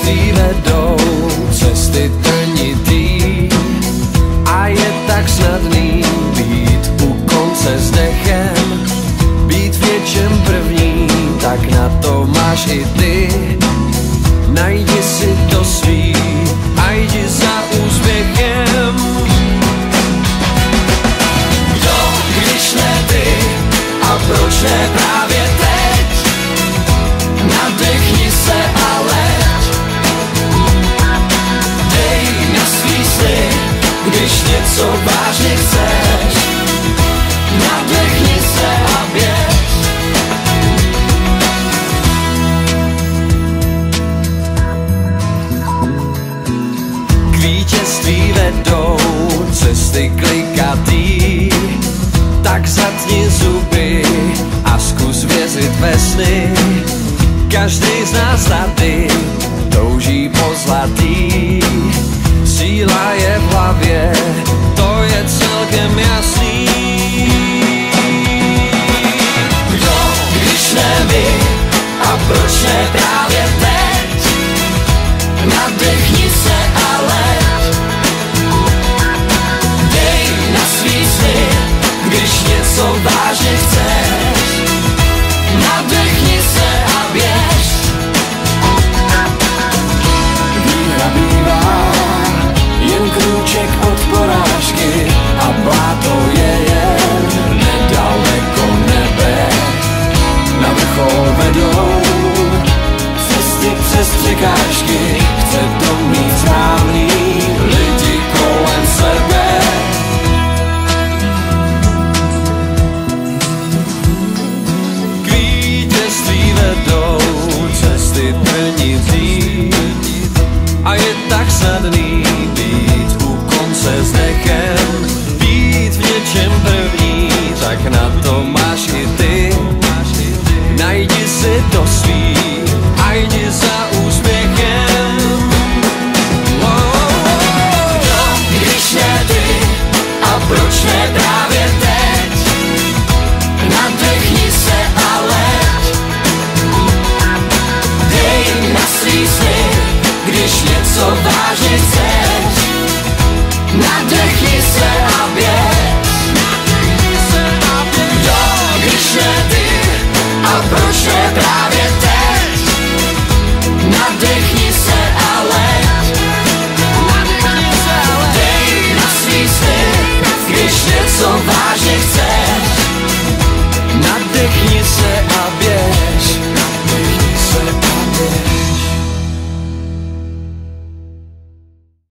vítězství vedou cesty trnitý a je tak snadný být u konce s dechem, být v něčem první, tak na to máš i ty. Najdi si to svý a jdi za úspěchem. Kdo, když ne ty, a proč ne právě teď? Nadechni se a leď. Dej na svý sny, když něco vážně chceš. Nadechni se a běž. K vítězství vedou cesty klikatý, tak zatni zuby a zkus věřit ve sny. Každý z nás tady touží po zlatý, síla je v hlavě, to je celkem jasný. Kdo, když ne my, a proč ne právě teď? Nadechni se a leď. Dej na svý sny, když něco vážně chceš. Nadechni se a běž. Výhra bývá jen krůček od porážky a bláto je jen nedaleko nebe. Na vrchol vedou cesty přes překážky, chce to mít správný lidi kolem sebe. K vítězství vedou cesty trnitý a je tak snadný být u konce s dechem, být v něčem první, tak na to máš i ty. Najdi si to svý a jdi za úspěchem. Kdo, když ne ty, a proč ne právě teď? Nadechni se a leď. Dej na svý sny, když něco vážně chceš. Nadechni se a běž. Kdo, když ne ty, a proč ne právě